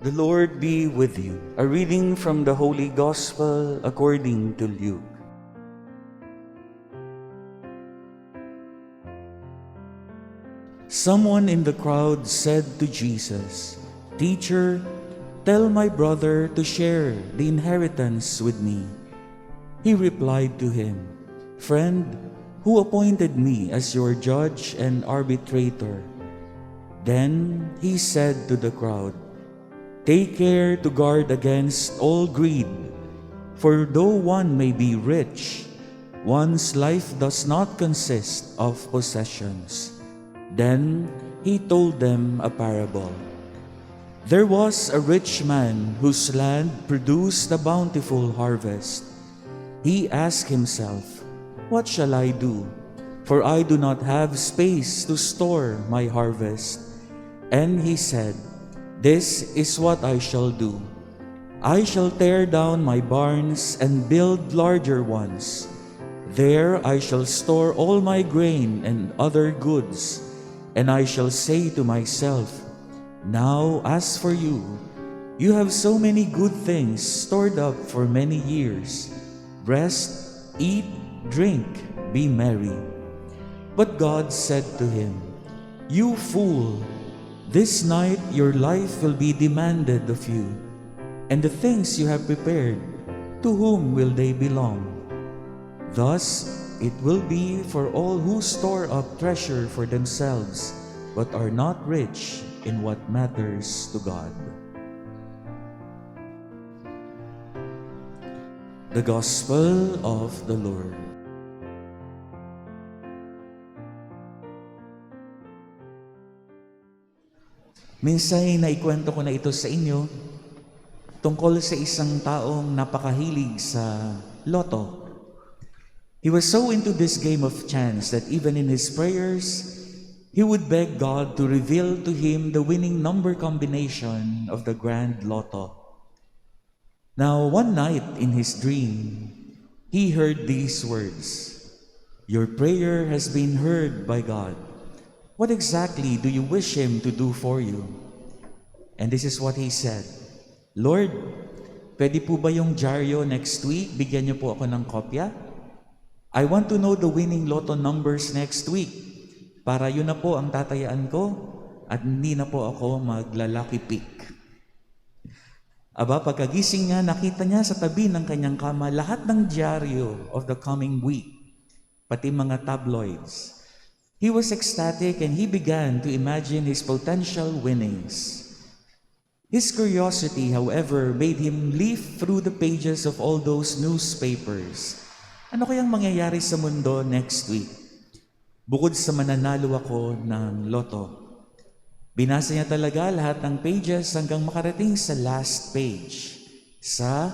The Lord be with you. A reading from the Holy Gospel according to Luke. Someone in the crowd said to Jesus, "Teacher, tell my brother to share the inheritance with me." He replied to him, "Friend, who appointed me as your judge and arbitrator?" Then he said to the crowd, "Take care to guard against all greed, for though one may be rich, one's life does not consist of possessions." Then he told them a parable. There was a rich man whose land produced a bountiful harvest. He asked himself, "What shall I do? For I do not have space to store my harvest." And he said, "This is what I shall do. I shall tear down my barns and build larger ones. There I shall store all my grain and other goods. And I shall say to myself, 'Now as for you, you have so many good things stored up for many years. Rest, eat, drink, be merry.' But God said to him, 'You fool, this night your life will be demanded of you, and the things you have prepared, to whom will they belong?' Thus it will be for all who store up treasure for themselves, but are not rich in what matters to God." The Gospel of the Lord. Minsan naikwento ko na ito sa inyo tungkol sa isang taong napakahilig sa loto. He was so into this game of chance that even in his prayers, he would beg God to reveal to him the winning number combination of the grand lotto. Now, one night in his dream, he heard these words, "Your prayer has been heard by God. What exactly do you wish Him to do for you?" And this is what he said, "Lord, pwede po ba yung dyaryo next week? Bigyan niyo po ako ng kopya? I want to know the winning lotto numbers next week para yun na po ang tatayaan ko at hindi na po ako maglalaki pick." Aba, pagkagising niya, nakita niya sa tabi ng kanyang kama lahat ng dyaryo of the coming week, pati mga tabloids. He was ecstatic and he began to imagine his potential winnings. His curiosity, however, made him leaf through the pages of all those newspapers. Ano kayang mangyayari sa mundo next week? Bukod sa mananalo ako ng loto. Binasa niya talaga lahat ng pages hanggang makarating sa last page, sa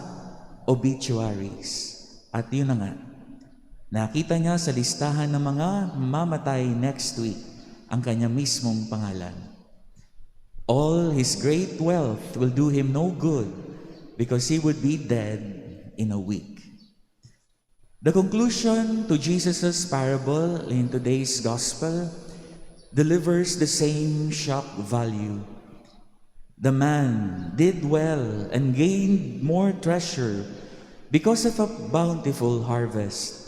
obituaries. At yun na nga, nakita niya sa listahan ng mga mamatay next week ang kanya mismong pangalan. All his great wealth will do him no good because he would be dead in a week. The conclusion to Jesus' parable in today's gospel delivers the same shock value. The man did well and gained more treasure because of a bountiful harvest.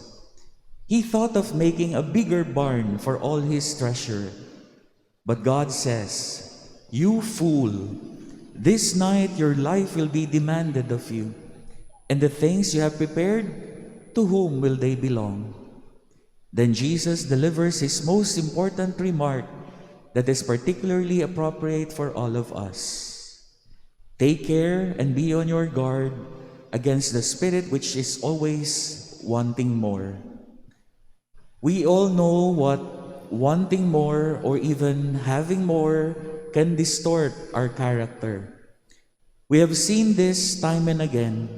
He thought of making a bigger barn for all his treasure. But God says, "You fool, this night your life will be demanded of you, and the things you have prepared, to whom will they belong?" Then Jesus delivers his most important remark that is particularly appropriate for all of us. Take care and be on your guard against the spirit which is always wanting more. We all know what wanting more or even having more can distort our character. We have seen this time and again.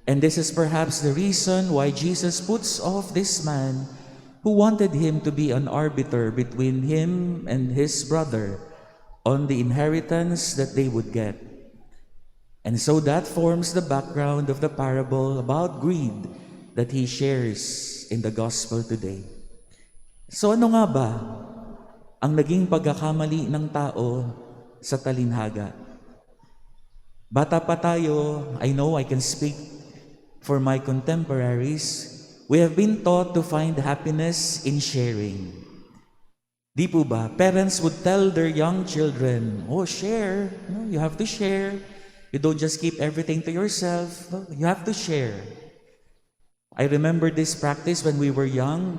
And this is perhaps the reason why Jesus puts off this man who wanted him to be an arbiter between him and his brother on the inheritance that they would get. And so that forms the background of the parable about greed that he shares in the gospel today. So ano nga ba ang naging pagkakamali ng tao sa talinhaga? Bata pa tayo, I know I can speak for my contemporaries, we have been taught to find happiness in sharing. Di po ba? Parents would tell their young children, oh, share. No, you have to share. You don't just keep everything to yourself. No, you have to share. I remember this practice when we were young.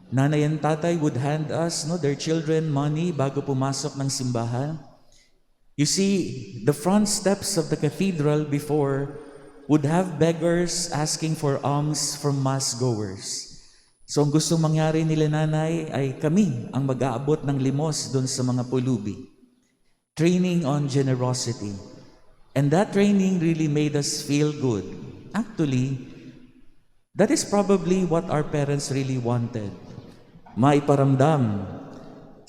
Nanay and tatay would hand us their children money bago pumasok ng simbahan. You see, the front steps of the cathedral before would have beggars asking for alms from mass goers. So ang gustong mangyari nila nanay ay kami ang mag-aabot ng limos doon sa mga pulubi. Training on generosity. And that training really made us feel good. Actually, that is probably what our parents really wanted. Maiparamdam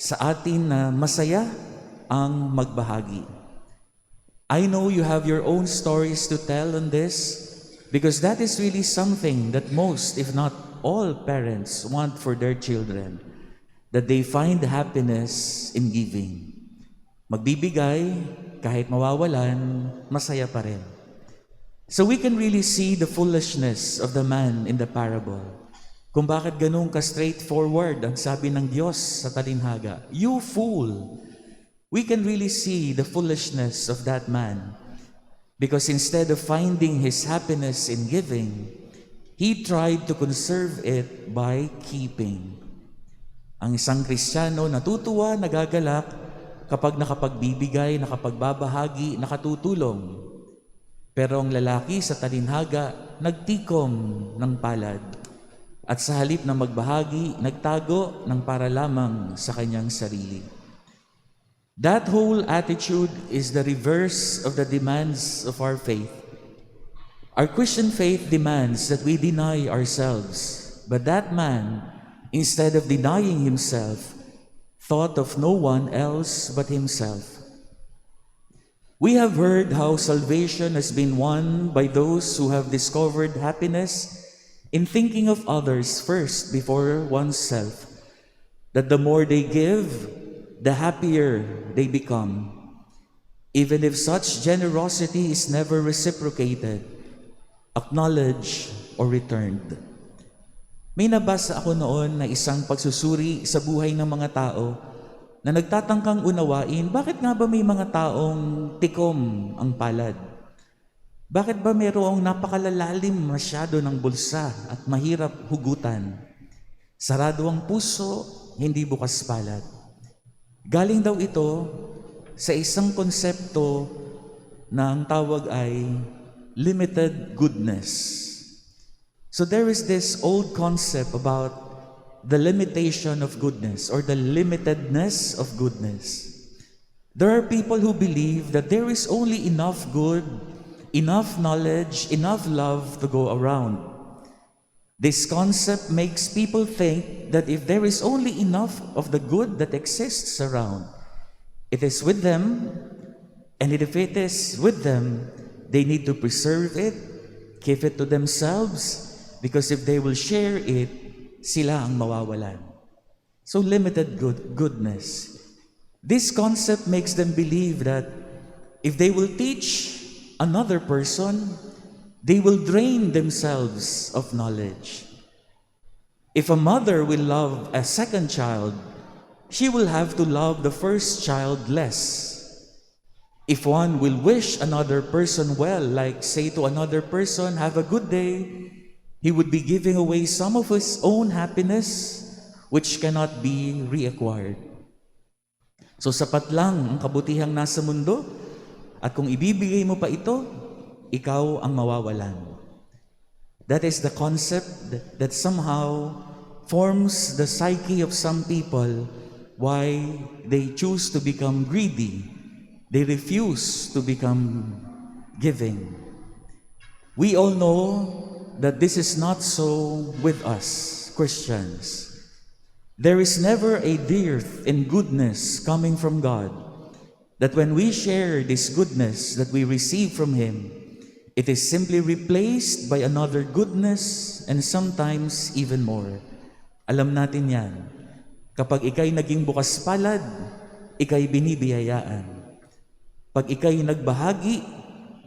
sa atin na masaya ang magbahagi. I know you have your own stories to tell on this because that is really something that most, if not all parents want for their children, that they find happiness in giving. Magbibigay, kahit mawawalan, masaya pa rin. So we can really see the foolishness of the man in the parable. Kung bakit ganun ka-straightforward ang sabi ng Diyos sa talinhaga, "You fool!" We can really see the foolishness of that man because instead of finding his happiness in giving, he tried to conserve it by keeping. Ang isang Kristiyano natutuwa, nagagalak kapag nakapagbibigay, nakapagbabahagi, nakatutulong. Pero ang lalaki sa talinhaga, nagtikom ng palad. At sa halip na magbahagi, nagtago ng para lamang sa kanyang sarili. That whole attitude is the reverse of the demands of our faith. Our Christian faith demands that we deny ourselves. But that man, instead of denying himself, thought of no one else but himself. We have heard how salvation has been won by those who have discovered happiness in thinking of others first before oneself. That the more they give, the happier they become, even if such generosity is never reciprocated, acknowledged, or returned. May nabasa ako noon na isang pagsusuri sa buhay ng mga tao na nagtatangkang unawain, bakit nga ba may mga taong tikom ang palad? Bakit ba mayroong napakalalalim masyado ng bulsa at mahirap hugutan? Sarado ang puso, hindi bukas palad. Galing daw ito sa isang konsepto na ang tawag ay limited goodness. So there is this old concept about the limitation of goodness or the limitedness of goodness. There are people who believe that there is only enough good, enough knowledge, enough love to go around. This concept makes people think that if there is only enough of the good that exists around, it is with them, and if it is with them, they need to preserve it, keep it to themselves, because if they will share it, sila ang mawawalan. So limited goodness. This concept makes them believe that if they will teach another person, they will drain themselves of knowledge. If a mother will love a second child, she will have to love the first child less. If one will wish another person well, like say to another person, "Have a good day," he would be giving away some of his own happiness, which cannot be reacquired. So sapat lang ang kabutihang nasa mundo, at kung ibibigay mo pa ito, ikaw ang mawawalan. That is the concept that somehow forms the psyche of some people, why they choose to become greedy. They refuse to become giving. We all know that this is not so with us, Christians. There is never a dearth in goodness coming from God, that when we share this goodness that we receive from Him, it is simply replaced by another goodness and sometimes even more. Alam natin yan. Kapag ikay naging bukas palad, ikay binibiyayaan. Pag ikay nagbahagi,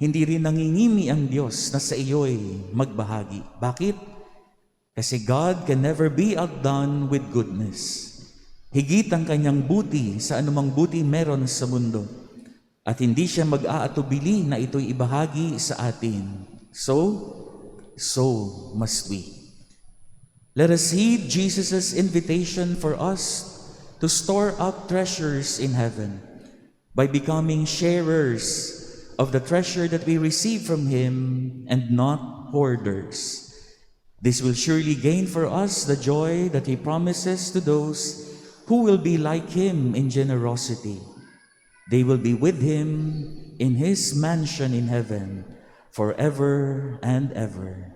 hindi rin nangingimi ang Diyos na sa iyo'y magbahagi. Bakit? Kasi God can never be outdone with goodness. Higit ang kanyang buti sa anumang buti meron sa mundo. At hindi siya mag-aatubili na ito'y ibahagi sa atin. So must we. Let us heed Jesus' invitation for us to store up treasures in heaven by becoming sharers of the treasure that we receive from Him and not hoarders. This will surely gain for us the joy that He promises to those who will be like Him in generosity. They will be with Him in His mansion in heaven forever and ever.